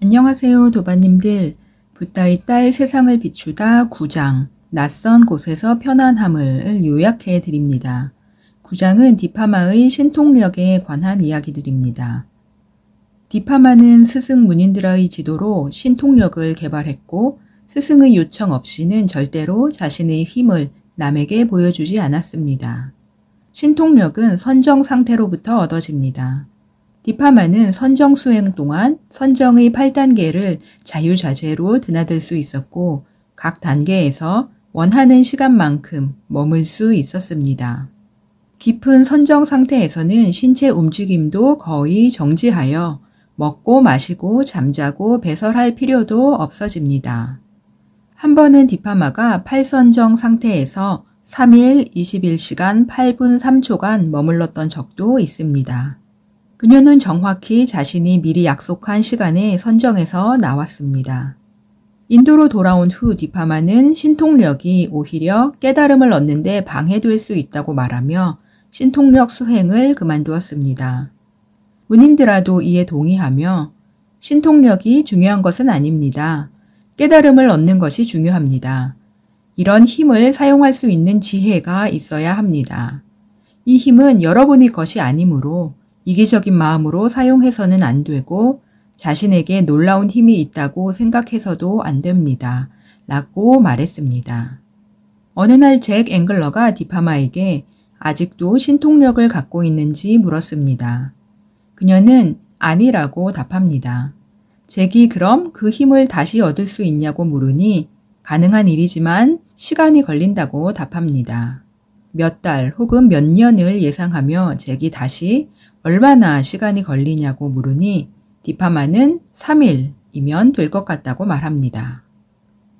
안녕하세요, 도반님들. 붓다의 딸 세상을 비추다 9장 낯선 곳에서 편안함을 요약해 드립니다. 9장은 디파마의 신통력에 관한 이야기들입니다. 디파마는 스승 문인드라의 지도로 신통력을 개발했고 스승의 요청 없이는 절대로 자신의 힘을 남에게 보여주지 않았습니다. 신통력은 선정 상태로부터 얻어집니다. 디파마는 선정 수행 동안 선정의 8단계를 자유자재로 드나들 수 있었고 각 단계에서 원하는 시간만큼 머물 수 있었습니다. 깊은 선정 상태에서는 신체 움직임도 거의 정지하여 먹고 마시고 잠자고 배설할 필요도 없어집니다. 한 번은 디파마가 8선정 상태에서 3일 21시간 8분 3초간 머물렀던 적도 있습니다. 그녀는 정확히 자신이 미리 약속한 시간에 선정해서 나왔습니다. 인도로 돌아온 후 디파마는 신통력이 오히려 깨달음을 얻는 데 방해될 수 있다고 말하며 신통력 수행을 그만두었습니다. 문인드라도 이에 동의하며 신통력이 중요한 것은 아닙니다. 깨달음을 얻는 것이 중요합니다. 이런 힘을 사용할 수 있는 지혜가 있어야 합니다. 이 힘은 여러분의 것이 아니므로 이기적인 마음으로 사용해서는 안 되고 자신에게 놀라운 힘이 있다고 생각해서도 안 됩니다. 라고 말했습니다. 어느 날 잭 앵글러가 디파마에게 아직도 신통력을 갖고 있는지 물었습니다. 그녀는 아니라고 답합니다. 잭이 그럼 그 힘을 다시 얻을 수 있냐고 물으니 가능한 일이지만 시간이 걸린다고 답합니다. 몇 달 혹은 몇 년을 예상하며 잭이 다시 얼마나 시간이 걸리냐고 물으니 디파마는 3일이면 될 것 같다고 말합니다.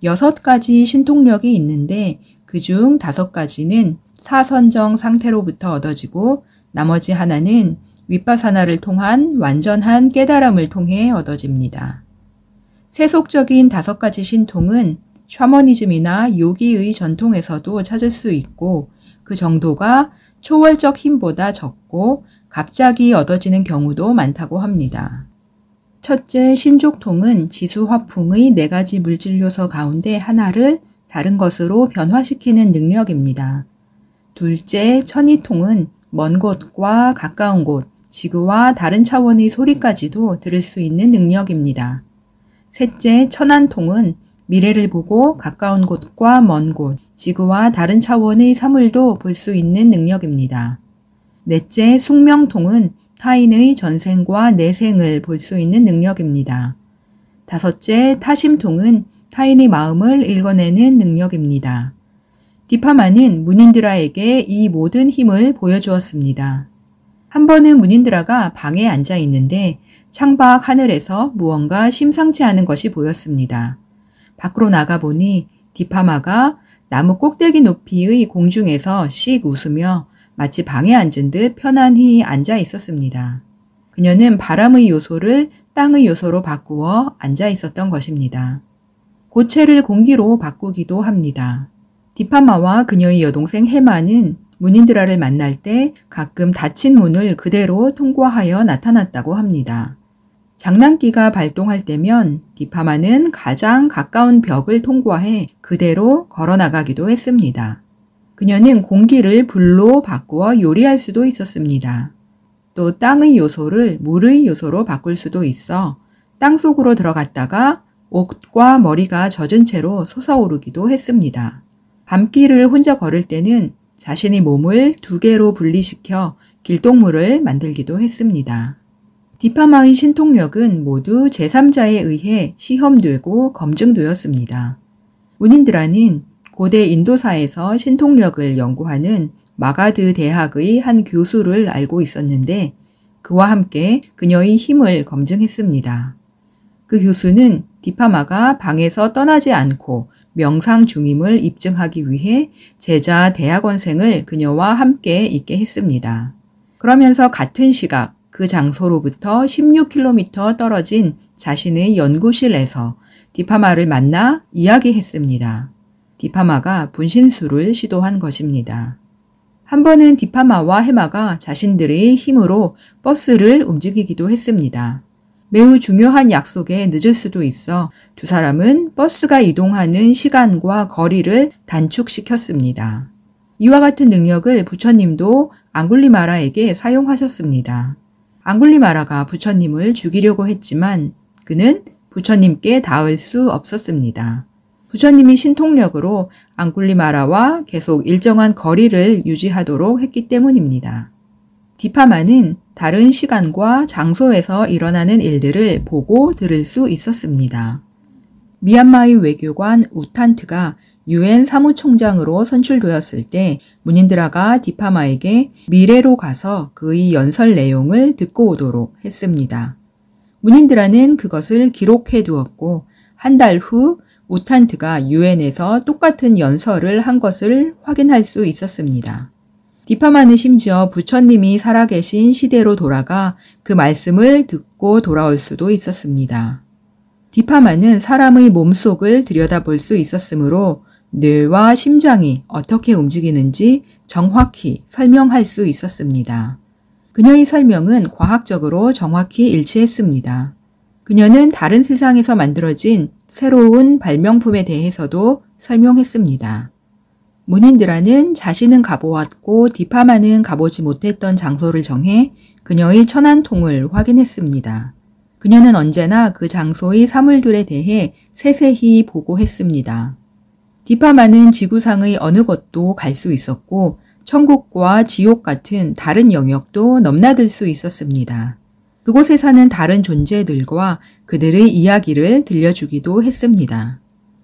6가지 신통력이 있는데 그중 5가지는 사선정 상태로부터 얻어지고 나머지 하나는 윗바사나를 통한 완전한 깨달음을 통해 얻어집니다. 세속적인 5가지 신통은 샤머니즘이나 요기의 전통에서도 찾을 수 있고 그 정도가 초월적 힘보다 적고 갑자기 얻어지는 경우도 많다고 합니다. 첫째 신족통은 지수화풍의 4가지 물질 요소 가운데 하나를 다른 것으로 변화시키는 능력입니다. 둘째 천이통은 먼 곳과 가까운 곳, 지구와 다른 차원의 소리까지도 들을 수 있는 능력입니다. 셋째 천안통은 미래를 보고 가까운 곳과 먼 곳, 지구와 다른 차원의 사물도 볼 수 있는 능력입니다. 넷째 숙명통은 타인의 전생과 내생을 볼 수 있는 능력입니다. 다섯째 타심통은 타인의 마음을 읽어내는 능력입니다. 디파마는 문인드라에게 이 모든 힘을 보여주었습니다. 한 번은 문인드라가 방에 앉아 있는데 창밖 하늘에서 무언가 심상치 않은 것이 보였습니다. 밖으로 나가보니 디파마가 나무 꼭대기 높이의 공중에서 씩 웃으며 마치 방에 앉은 듯 편안히 앉아 있었습니다. 그녀는 바람의 요소를 땅의 요소로 바꾸어 앉아 있었던 것입니다. 고체를 공기로 바꾸기도 합니다. 디파마와 그녀의 여동생 헤마는 문인드라를 만날 때 가끔 닫힌 문을 그대로 통과하여 나타났다고 합니다. 장난기가 발동할 때면 디파마는 가장 가까운 벽을 통과해 그대로 걸어나가기도 했습니다. 그녀는 공기를 불로 바꾸어 요리할 수도 있었습니다. 또 땅의 요소를 물의 요소로 바꿀 수도 있어 땅속으로 들어갔다가 옷과 머리가 젖은 채로 솟아오르기도 했습니다. 밤길을 혼자 걸을 때는 자신의 몸을 2개로 분리시켜 길동무를 만들기도 했습니다. 디파마의 신통력은 모두 제3자에 의해 시험되고 검증되었습니다. 문인드라는 고대 인도사에서 신통력을 연구하는 마가드 대학의 한 교수를 알고 있었는데 그와 함께 그녀의 힘을 검증했습니다. 그 교수는 디파마가 방에서 떠나지 않고 명상 중임을 입증하기 위해 제자 대학원생을 그녀와 함께 있게 했습니다. 그러면서 같은 시각 그 장소로부터 16km 떨어진 자신의 연구실에서 디파마를 만나 이야기했습니다. 디파마가 분신술을 시도한 것입니다. 한 번은 디파마와 헤마가 자신들의 힘으로 버스를 움직이기도 했습니다. 매우 중요한 약속에 늦을 수도 있어 두 사람은 버스가 이동하는 시간과 거리를 단축시켰습니다. 이와 같은 능력을 부처님도 앙굴리마라에게 사용하셨습니다. 앙굴리마라가 부처님을 죽이려고 했지만 그는 부처님께 닿을 수 없었습니다. 부처님이 신통력으로 앙굴리마라와 계속 일정한 거리를 유지하도록 했기 때문입니다. 디파마는 다른 시간과 장소에서 일어나는 일들을 보고 들을 수 있었습니다. 미얀마의 외교관 우탄트가 UN 사무총장으로 선출되었을 때 무닌드라가 디파마에게 미래로 가서 그의 연설 내용을 듣고 오도록 했습니다. 무닌드라는 그것을 기록해 두었고 한 달 후 우탄트가 UN에서 똑같은 연설을 한 것을 확인할 수 있었습니다. 디파마는 심지어 부처님이 살아계신 시대로 돌아가 그 말씀을 듣고 돌아올 수도 있었습니다. 디파마는 사람의 몸속을 들여다볼 수 있었으므로 뇌와 심장이 어떻게 움직이는지 정확히 설명할 수 있었습니다. 그녀의 설명은 과학적으로 정확히 일치했습니다. 그녀는 다른 세상에서 만들어진 새로운 발명품에 대해서도 설명했습니다. 무닌드라는 자신은 가보았고 디파마는 가보지 못했던 장소를 정해 그녀의 천안통을 확인했습니다. 그녀는 언제나 그 장소의 사물들에 대해 세세히 보고했습니다. 디파마는 지구상의 어느 곳도 갈 수 있었고 천국과 지옥 같은 다른 영역도 넘나들 수 있었습니다. 그곳에 사는 다른 존재들과 그들의 이야기를 들려주기도 했습니다.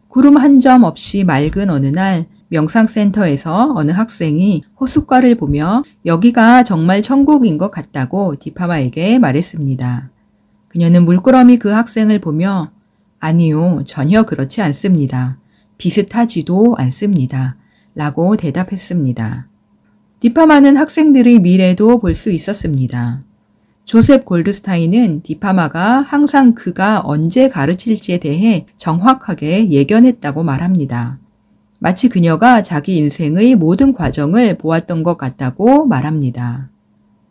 구름 한 점 없이 맑은 어느 날 명상센터에서 어느 학생이 호숫가를 보며 여기가 정말 천국인 것 같다고 디파마에게 말했습니다. 그녀는 물끄러미 그 학생을 보며 아니요, 전혀 그렇지 않습니다. 비슷하지도 않습니다. 라고 대답했습니다. 디파마는 학생들의 미래도 볼 수 있었습니다. 조셉 골드스타인은 디파마가 항상 그가 언제 가르칠지에 대해 정확하게 예견했다고 말합니다. 마치 그녀가 자기 인생의 모든 과정을 보았던 것 같다고 말합니다.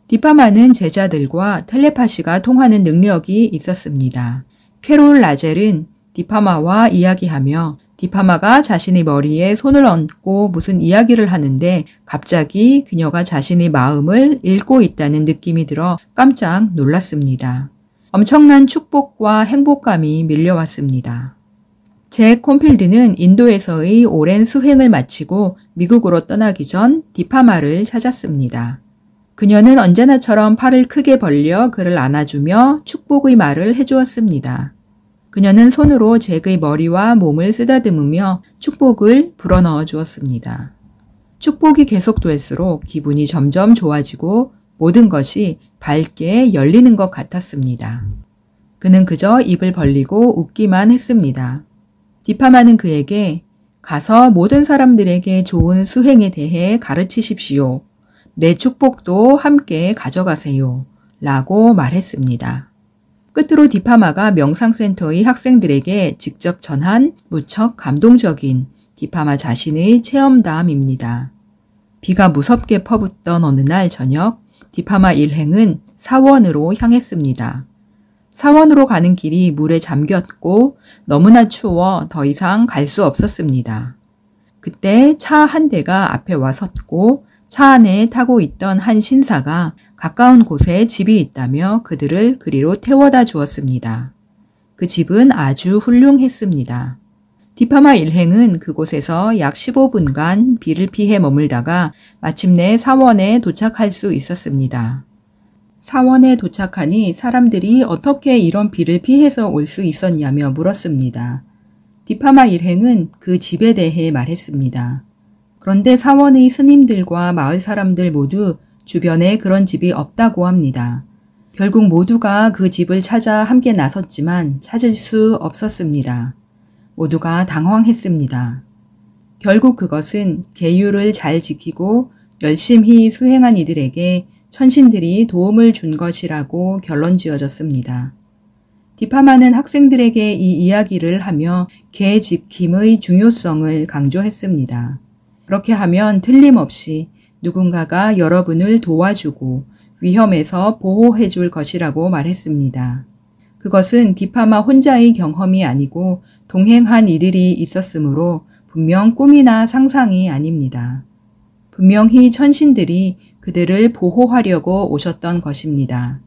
디파마는 제자들과 텔레파시가 통하는 능력이 있었습니다. 캐롤 라젤은 디파마와 이야기하며 디파마가 자신의 머리에 손을 얹고 무슨 이야기를 하는데 갑자기 그녀가 자신의 마음을 읽고 있다는 느낌이 들어 깜짝 놀랐습니다. 엄청난 축복과 행복감이 밀려왔습니다. 잭 콘필드는 인도에서의 오랜 수행을 마치고 미국으로 떠나기 전 디파마를 찾았습니다. 그녀는 언제나처럼 팔을 크게 벌려 그를 안아주며 축복의 말을 해주었습니다. 그녀는 손으로 잭의 머리와 몸을 쓰다듬으며 축복을 불어넣어 주었습니다. 축복이 계속될수록 기분이 점점 좋아지고 모든 것이 밝게 열리는 것 같았습니다. 그는 그저 입을 벌리고 웃기만 했습니다. 디파마는 그에게 가서 모든 사람들에게 좋은 수행에 대해 가르치십시오. 내 축복도 함께 가져가세요. 라고 말했습니다. 끝으로 디파마가 명상센터의 학생들에게 직접 전한 무척 감동적인 디파마 자신의 체험담입니다. 비가 무섭게 퍼붓던 어느 날 저녁, 디파마 일행은 사원으로 향했습니다. 사원으로 가는 길이 물에 잠겼고 너무나 추워 더 이상 갈 수 없었습니다. 그때 차 한 대가 앞에 와 섰고 차 안에 타고 있던 한 신사가 가까운 곳에 집이 있다며 그들을 그리로 태워다 주었습니다. 그 집은 아주 훌륭했습니다. 디파마 일행은 그곳에서 약 15분간 비를 피해 머물다가 마침내 사원에 도착할 수 있었습니다. 사원에 도착하니 사람들이 어떻게 이런 비를 피해서 올 수 있었냐며 물었습니다. 디파마 일행은 그 집에 대해 말했습니다. 그런데 사원의 스님들과 마을 사람들 모두 주변에 그런 집이 없다고 합니다. 결국 모두가 그 집을 찾아 함께 나섰지만 찾을 수 없었습니다. 모두가 당황했습니다. 결국 그것은 계율을 잘 지키고 열심히 수행한 이들에게 천신들이 도움을 준 것이라고 결론 지어졌습니다. 디파마는 학생들에게 이 이야기를 하며 계집김의 중요성을 강조했습니다. 그렇게 하면 틀림없이 누군가가 여러분을 도와주고 위험에서 보호해 줄 것이라고 말했습니다. 그것은 디파마 혼자의 경험이 아니고 동행한 이들이 있었으므로 분명 꿈이나 상상이 아닙니다. 분명히 천신들이 그들을 보호하려고 오셨던 것입니다.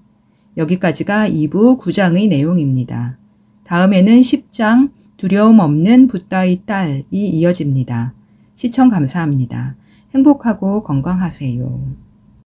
여기까지가 2부 9장의 내용입니다. 다음에는 10장 두려움 없는 붓다의 딸이 이어집니다. 시청 감사합니다. 행복하고 건강하세요.